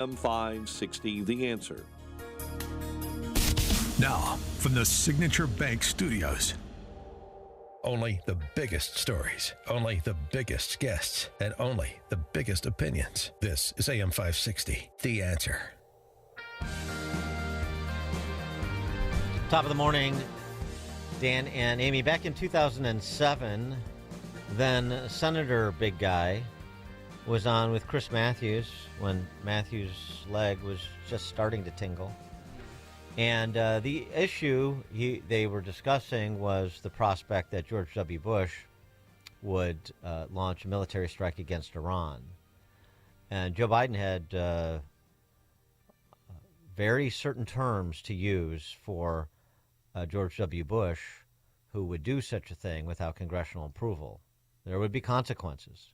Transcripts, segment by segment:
M560, The Answer. Now, from the Signature Bank Studios. Only the biggest stories, only the biggest guests, and only the biggest opinions. This is AM 560, The Answer. Top of the morning, Dan and Amy. Back in 2007, then Senator Big Guy was on with Chris Matthews when Matthews' leg was just starting to tingle. And the issue they were discussing was the prospect that George W. Bush would launch a military strike against Iran. And Joe Biden had very certain terms to use for George W. Bush, who would do such a thing without congressional approval. There would be consequences.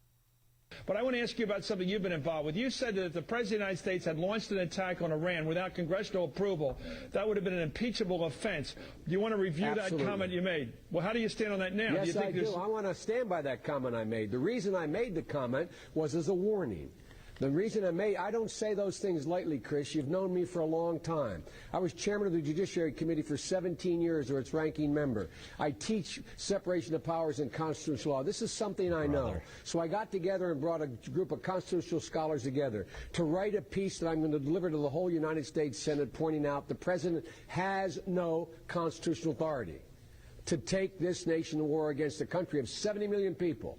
But I want to ask you about something you've been involved with. You said that if the President of the United States had launched an attack on Iran without congressional approval, that would have been an impeachable offense. Do you want to review that comment you made? Well, how do you stand on that now? Yes, I do. I want to stand by that comment I made. The reason I made the comment was as a warning. The reason I don't say those things lightly, Chris. You've known me for a long time. I was chairman of the Judiciary Committee for 17 years, or its ranking member. I teach separation of powers and constitutional law. This is something I know. So I got together and brought a group of constitutional scholars together to write a piece that I'm going to deliver to the whole United States Senate, pointing out the president has no constitutional authority to take this nation to war against a country of 70 million people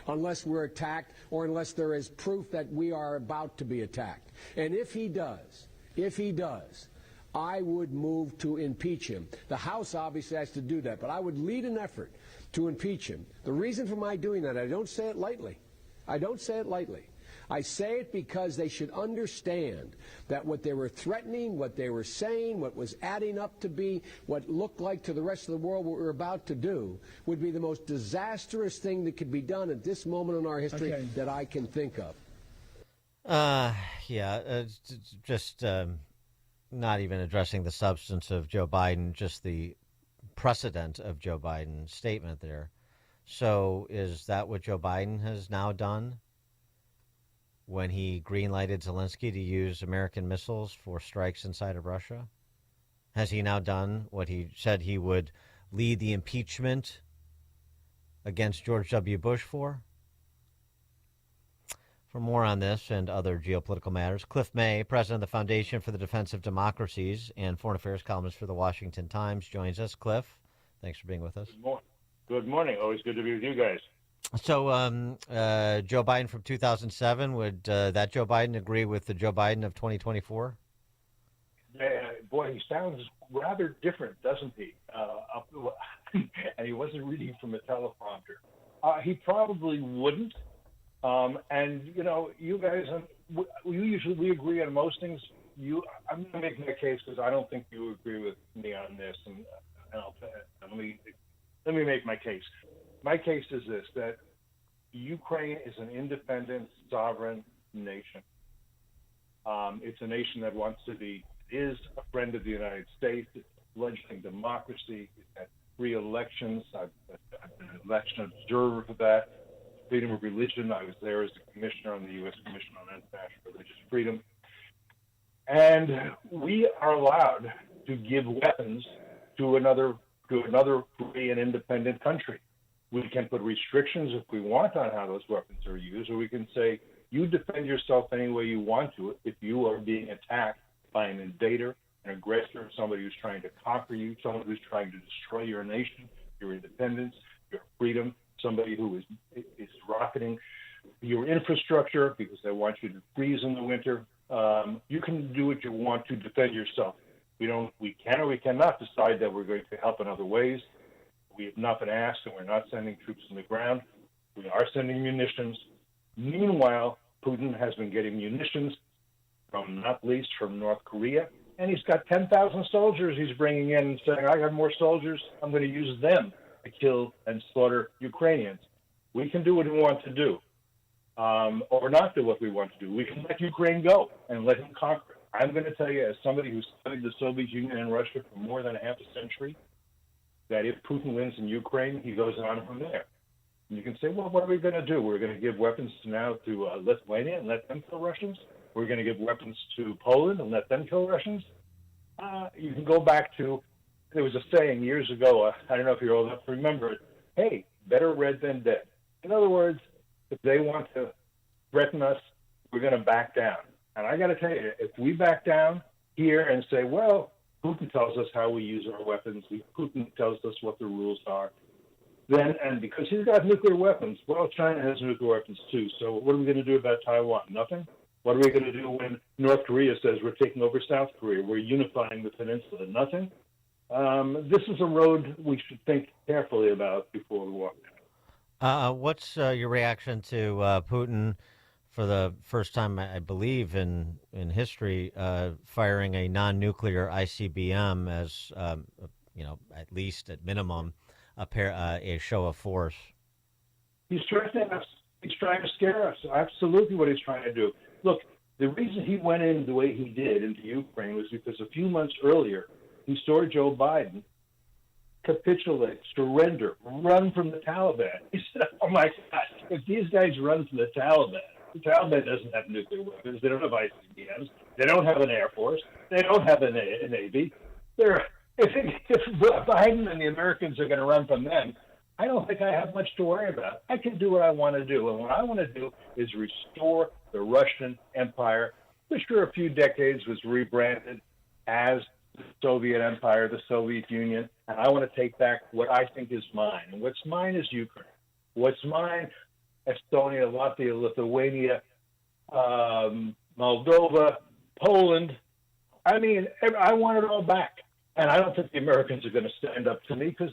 unless we're attacked or unless there is proof that we are about to be attacked. And if he does, I would move to impeach him. The House obviously has to do that, but I would lead an effort to impeach him. The reason for my doing that, I don't say it lightly. I say it because they should understand that what they were threatening, what they were saying, what was adding up to be, what looked like to the rest of the world what we're about to do, would be the most disastrous thing that could be done at this moment in our history that I can think of. Just not even addressing the substance of Joe Biden, just the precedent of Joe Biden's statement there. So is that what Joe Biden has now done? When he green-lighted Zelensky to use American missiles for strikes inside of Russia? Has he now done what he said he would lead the impeachment against George W. Bush for? For more on this and other geopolitical matters, Cliff May, president of the Foundation for the Defense of Democracies and foreign affairs columnist for the Washington Times, joins us. Cliff, thanks for being with us. Good morning. Always good to be with you guys. So Joe Biden from 2007, would that Joe Biden agree with the Joe Biden of 2024? Boy, he sounds rather different, doesn't he? And he wasn't reading from a teleprompter. He probably wouldn't. And, you know, you guys, we agree on most things. I'm going to make my case because I don't think you agree with me on this. And let me make my case. My case is this, that Ukraine is an independent, sovereign nation. It's a nation that is a friend of the United States. It's fledgling democracy. It's had free elections. I've been an election observer for that. Freedom of religion. I was there as a commissioner on the U.S. Commission on International Religious Freedom. And we are allowed to give weapons to another free and independent country. We can put restrictions if we want on how those weapons are used, or we can say, you defend yourself any way you want to if you are being attacked by an invader, an aggressor, somebody who's trying to conquer you, someone who's trying to destroy your nation, your independence, your freedom, somebody who is rocketing your infrastructure because they want you to freeze in the winter. You can do what you want to defend yourself. We can or we cannot decide that we're going to help in other ways. We have not been asked, and we're not sending troops on the ground. We are sending munitions. Meanwhile, Putin has been getting munitions from, not least, from North Korea, and he's got 10,000 soldiers he's bringing in and saying, I have more soldiers, I'm going to use them to kill and slaughter Ukrainians. We can do what we want to do, or not do what we want to do. We can let Ukraine go and let him conquer it. I'm going to tell you, as somebody who studied the Soviet Union and Russia for more than half a century, that if Putin wins in Ukraine, he goes on from there. And you can say, well, what are we going to do? We're going to give weapons now to Lithuania and let them kill Russians? we're going to give weapons to Poland and let them kill Russians. You can go back to, there was a saying years ago, I don't know if you're old enough to remember it, hey, better red than dead. In other words, if they want to threaten us, we're going to back down. And I got to tell you, if we back down here and say, well, Putin tells us how we use our weapons, Putin tells us what the rules are, then, and because he's got nuclear weapons, well, China has nuclear weapons too. So what are we going to do about Taiwan? Nothing. What are we going to do when North Korea says we're taking over South Korea? We're unifying the peninsula. Nothing. This is a road we should think carefully about before we walk down. What's your reaction to Putin, for the first time, I believe, in history, firing a non-nuclear ICBM as, at least at minimum, a show of force? He's threatening us. He's trying to scare us. Absolutely what he's trying to do. Look, the reason he went in the way he did into Ukraine was because a few months earlier, he saw Joe Biden capitulate, surrender, run from the Taliban. He said, oh, my God, if these guys run from the Taliban doesn't have nuclear weapons. They don't have ICBMs. They don't have an Air Force. They don't have a Navy. If Biden and the Americans are going to run from them, I don't think I have much to worry about. I can do what I want to do. And what I want to do is restore the Russian Empire, which for a few decades was rebranded as the Soviet Empire, the Soviet Union. And I want to take back what I think is mine. And what's mine is Ukraine. What's mine, Estonia, Latvia, Lithuania, Moldova, Poland. I mean, I want it all back. And I don't think the Americans are going to stand up to me because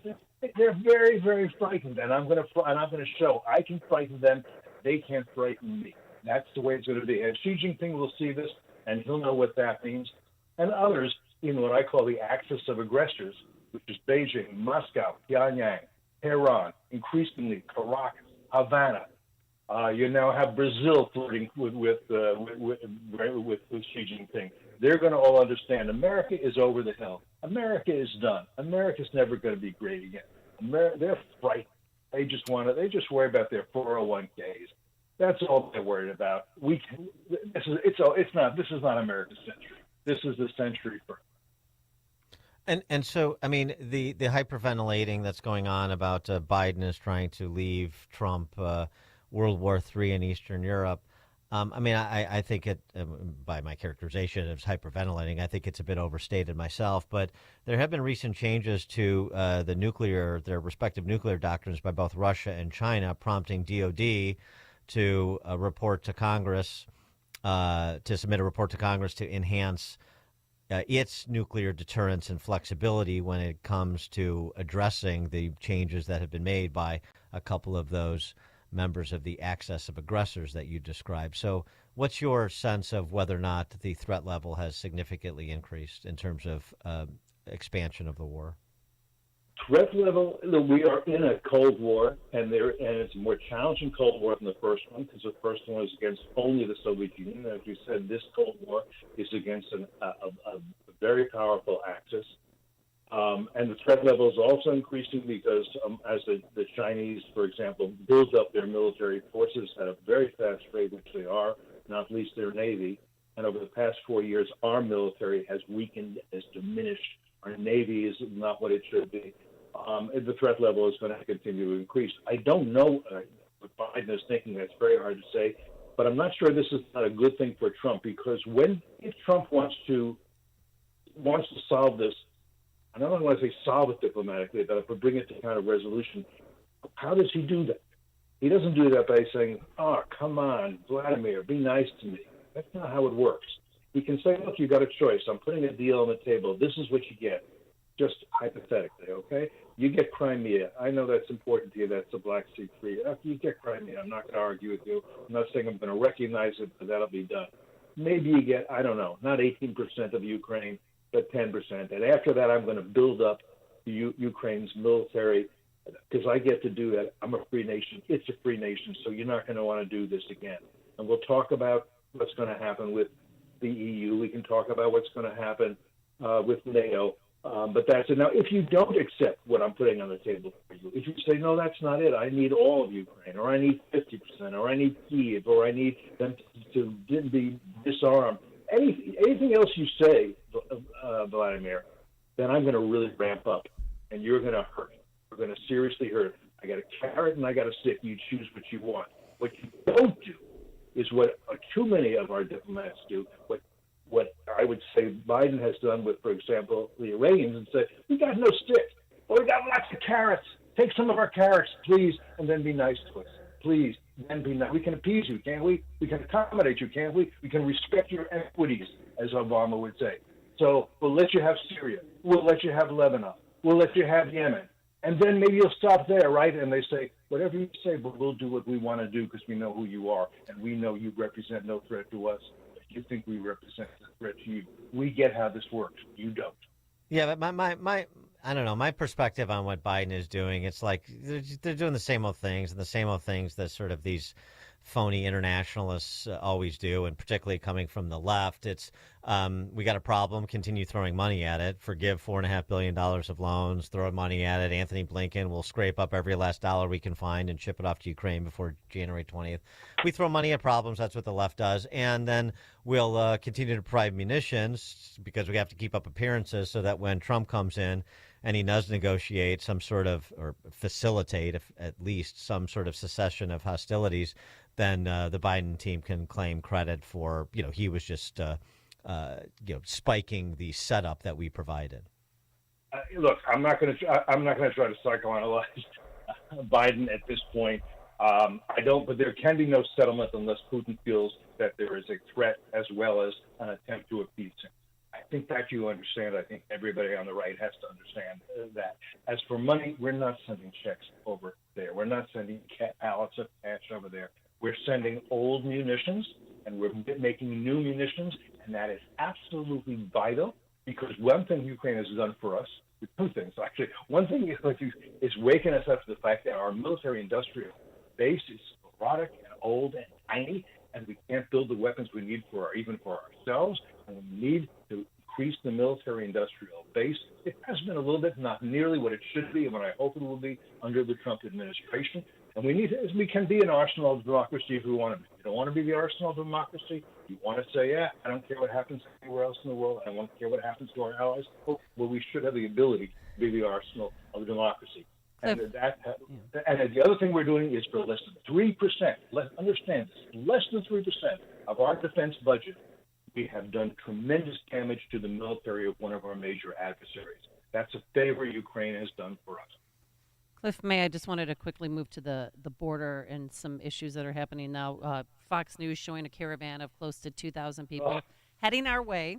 they're very, very frightened. And I'm going to show I can frighten them. They can't frighten me. That's the way it's going to be. And Xi Jinping will see this, and he'll know what that means. And others in what I call the axis of aggressors, which is Beijing, Moscow, Pyongyang, Tehran, increasingly Caracas, Havana. You now have Brazil flirting with Xi Jinping. They're going to all understand America is over the hill. America is done. America's never going to be great again. They're frightened. They just worry about their 401ks. That's all they're worried about. This is not America's century. This is the century for. And so, I mean, the hyperventilating that's going on about Biden is trying to leave Trump World War III in Eastern Europe. I think it, by my characterization of hyperventilating, I think it's a bit overstated myself. But there have been recent changes to their respective nuclear doctrines by both Russia and China, prompting DOD to report to Congress, to submit a report to Congress to enhance its nuclear deterrence and flexibility when it comes to addressing the changes that have been made by a couple of those members of the axis of aggressors that you described. So what's your sense of whether or not the threat level has significantly increased in terms of expansion of the war? Threat level, we are in a Cold War, and it's a more challenging Cold War than the first one, because the first one was against only the Soviet Union. As we said, this Cold War is against a very powerful axis. And the threat level is also increasing because as the Chinese, for example, build up their military forces at a very fast rate, which they are, not least their Navy. And over the past 4 years, our military has weakened, has diminished. Our Navy is not what it should be. The threat level is going to continue to increase. I don't know what Biden is thinking. That's very hard to say. But I'm not sure this is not a good thing for Trump, because if Trump wants to solve this, I don't want to say solve it diplomatically, but if we bring it to kind of resolution, how does he do that? He doesn't do that by saying, oh, come on, Vladimir, be nice to me. That's not how it works. He can say, look, you got a choice. I'm putting a deal on the table. This is what you get, just hypothetically, okay? You get Crimea. I know that's important to you. That's the Black Sea free. After you get Crimea, I'm not going to argue with you. I'm not saying I'm going to recognize it, but that'll be done. Maybe you get, I don't know, not 18% of Ukraine, but 10%. And after that, I'm going to build up Ukraine's military, because I get to do that. I'm a free nation. It's a free nation, so you're not going to want to do this again. And we'll talk about what's going to happen with the EU. We can talk about what's going to happen with NATO. But that's it. Now, if you don't accept what I'm putting on the table for you, if you say, no, that's not it, I need all of Ukraine, or I need 50%, or I need Kyiv, or I need them to be disarmed, anything else you say, Vladimir, then I'm going to really ramp up, and you're going to hurt. We're going to seriously hurt. I got a carrot and I got a stick. You choose what you want. What you don't do is what too many of our diplomats do, what I would say Biden has done with, for example, the Iranians, and say, we got no stick. Well, we got lots of carrots. Take some of our carrots, please, and then be nice to us. Please, then be nice. We can appease you, can't we? We can accommodate you, can't we? We can respect your equities, as Obama would say. So we'll let you have Syria. We'll let you have Lebanon. We'll let you have Yemen. And then maybe you'll stop there, right? And they say, whatever you say, but we'll do what we want to do because we know who you are, and we know you represent no threat to us. You think we represent a threat to you. We get how this works. You don't. Yeah, but my I don't know, my perspective on what Biden is doing, it's like they're doing the same old things and the same old things that sort of these phony internationalists always do, and particularly coming from the left. It's we got a problem, continue throwing money at it, forgive $4.5 billion of loans, throw money at it. Anthony Blinken will scrape up every last dollar we can find and ship it off to Ukraine before January 20th. We throw money at problems. That's what the left does. And then we'll continue to provide munitions because we have to keep up appearances so that when Trump comes in and he does negotiate some sort of, or facilitate at least some sort of cessation of hostilities, then the Biden team can claim credit for, he was just, spiking the setup that we provided. Look, I'm not going to try to psychoanalyze Biden at this point. But there can be no settlement unless Putin feels that there is a threat as well as an attempt to appease him. I think that you understand. I think everybody on the right has to understand that. As for money, we're not sending checks over there. We're not sending pallets of cash over there. We're sending old munitions, and we're making new munitions, and that is absolutely vital because one thing Ukraine has done for us, two things actually. One thing is waking us up to the fact that our military-industrial base is sclerotic and old and tiny, and we can't build the weapons we need even for ourselves, and we need to increase the military-industrial base. It has been a little bit, not nearly what it should be, and what I hope it will be under the Trump administration. And we can be an arsenal of democracy if we want to be. You don't want to be the arsenal of democracy. You want to say, I don't care what happens anywhere else in the world. I don't care what happens to our allies. Well, we should have the ability to be the arsenal of democracy. And and the other thing we're doing is for less than 3%. Understand this: less than 3% of our defense budget, we have done tremendous damage to the military of one of our major adversaries. That's a favor Ukraine has done for us. Cliff, I just wanted to quickly move to the border and some issues that are happening now. Fox News showing a caravan of close to 2,000 people heading our way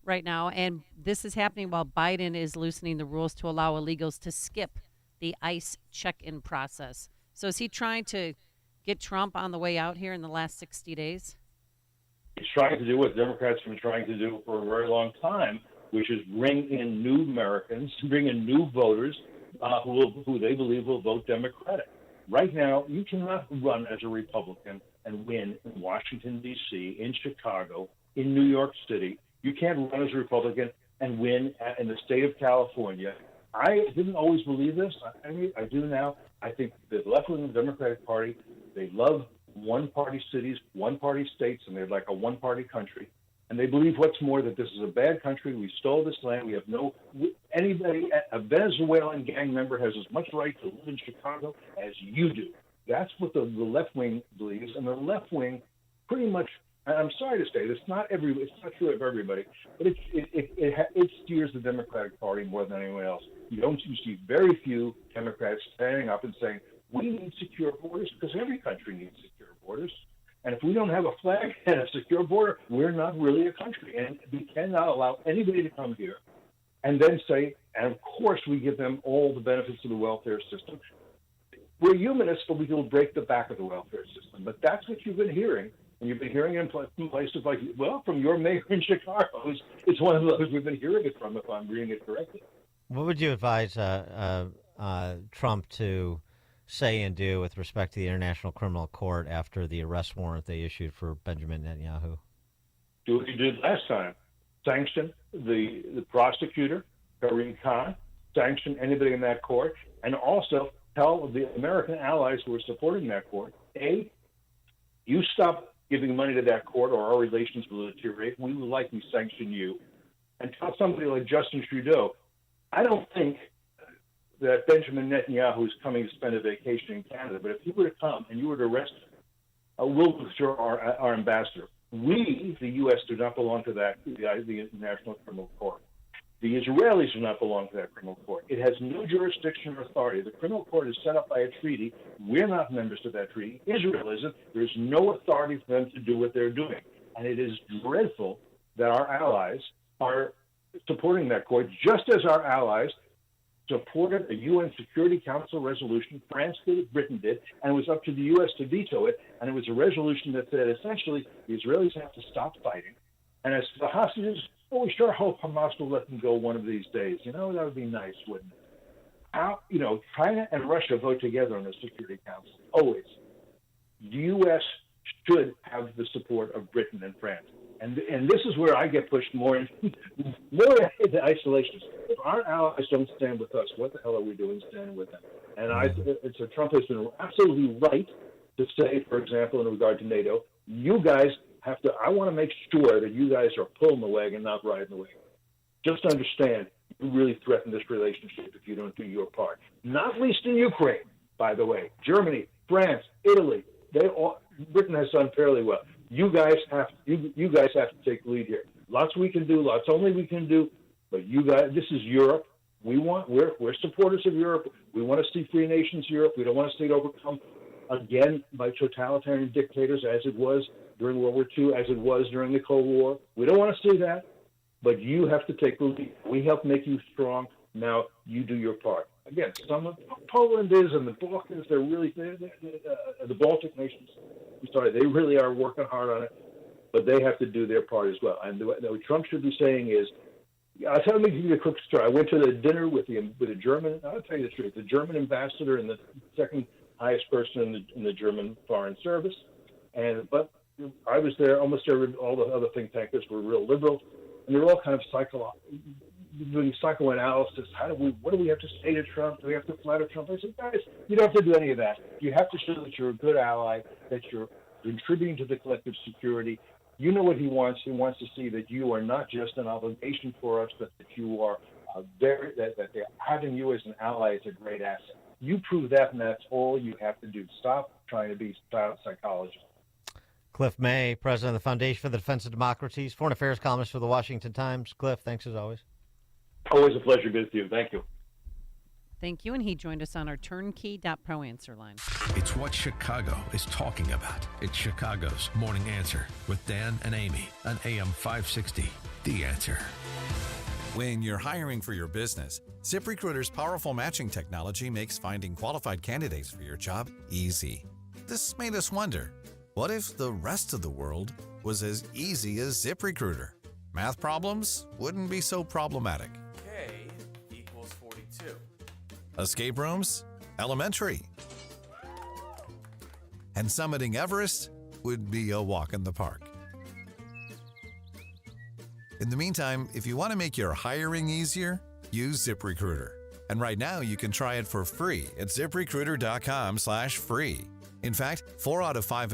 right now. And this is happening while Biden is loosening the rules to allow illegals to skip the ICE check-in process. So is he trying to get Trump on the way out here in the last 60 days? He's trying to do what Democrats have been trying to do for a very long time, which is bring in new Americans, bring in new voters, who they believe will vote Democratic. Right now, you cannot run as a Republican and win in Washington, D.C., in Chicago, in New York City. You can't run as a Republican and win in the state of California. I didn't always believe this. I do now. I think the left wing of the Democratic Party, they love one-party cities, one-party states, and they're like a one-party country. And they believe what's more that this is a bad country. We stole this land. We have a Venezuelan gang member has as much right to live in Chicago as you do. That's what the left wing believes. And the left wing pretty much, and I'm sorry to say, it's not true of everybody, but it steers the Democratic Party more than anyone else. You see very few Democrats standing up and saying, we need secure borders because every country needs secure borders. And if we don't have a flag and a secure border, we're not really a country. And we cannot allow anybody to come here and then say, and of course we give them all the benefits of the welfare system. We're humanists, but we will break the back of the welfare system. But that's what you've been hearing. And you've been hearing it in places like, from your mayor in Chicago. It's one of those we've been hearing it from, if I'm reading it correctly. What would you advise Trump to say and do with respect to the International Criminal Court after the arrest warrant they issued for Benjamin Netanyahu? Do what you did last time. Sanction the prosecutor Karim Khan, sanction anybody in that court, and also tell the American allies who are supporting that court, A, you stop giving money to that court or our relations will deteriorate. We will likely sanction you. And tell somebody like Justin Trudeau, I don't think that Benjamin Netanyahu is coming to spend a vacation in Canada, but if he were to come and you were to arrest him, we'll withdraw our ambassador. We, the U.S., do not belong to that, the International Criminal Court. The Israelis do not belong to that criminal court. It has no jurisdiction or authority. The criminal court is set up by a treaty. We're not members of that treaty. Israel isn't. There's no authority for them to do what they're doing. And it is dreadful that our allies are supporting that court, just as our allies supported a UN Security Council resolution. France did it, Britain did, and it was up to the U.S. to veto it. And it was a resolution that said, essentially, the Israelis have to stop fighting. And as the hostages, we sure hope Hamas will let them go one of these days. That would be nice, wouldn't it? China and Russia vote together on the Security Council, always. The U.S. should have the support of Britain and France. And this is where I get pushed more into isolation. If our allies don't stand with us, what the hell are we doing standing with them? And Trump has been absolutely right to say, for example, in regard to NATO, you guys have to. I want to make sure that you guys are pulling the wagon, not riding the wagon. Just understand, you really threaten this relationship if you don't do your part. Not least in Ukraine, by the way. Germany, France, Italy, Britain has done fairly well. You guys have to take the lead here. Lots we can do, lots only we can do, but you guys, this is Europe. We're supporters of Europe. We want to see free nations Europe. We don't want to see it overcome again by totalitarian dictators, as it was during World War II, as it was during the Cold War. We don't want to see that, but you have to take the lead. We help make you strong. Now you do your part. Again, Poland is, and the Balkans, they're the Baltic nations. They really are working hard on it, but they have to do their part as well. And what Trump should be saying is, let me give you a quick story. I went to the dinner with a German. I'll tell you the truth. The German ambassador and the second highest person in the German Foreign Service, but I was there. Almost all the other think tankers were real liberal, and they're all kind of doing psychoanalysis. What do we have to say to Trump? Do we have to flatter Trump? I said, guys, you don't have to do any of that. You have to show that you're a good ally, that you're contributing to the collective security. You know what he wants. He wants to see that you are not just an obligation for us, but that you are that having you as an ally is a great asset. You prove that, and that's all you have to do. Stop trying to be psychologists. Cliff May, president of the Foundation for the Defense of Democracies, foreign affairs columnist for the Washington Times. Cliff, thanks as always. Always a pleasure to be with you. Thank you. Thank you, and he joined us on our turnkey.pro answer line. It's what Chicago is talking about. It's Chicago's Morning Answer with Dan and Amy on AM 560. The Answer. When you're hiring for your business, ZipRecruiter's powerful matching technology makes finding qualified candidates for your job easy. This made us wonder, what if the rest of the world was as easy as ZipRecruiter? Math problems wouldn't be so problematic. K equals 42. Escape rooms? Elementary. And summiting Everest would be a walk in the park. In the meantime, if you want to make your hiring easier, use ZipRecruiter. And right now you can try it for free at ZipRecruiter.com/free. In fact, 4 out of 5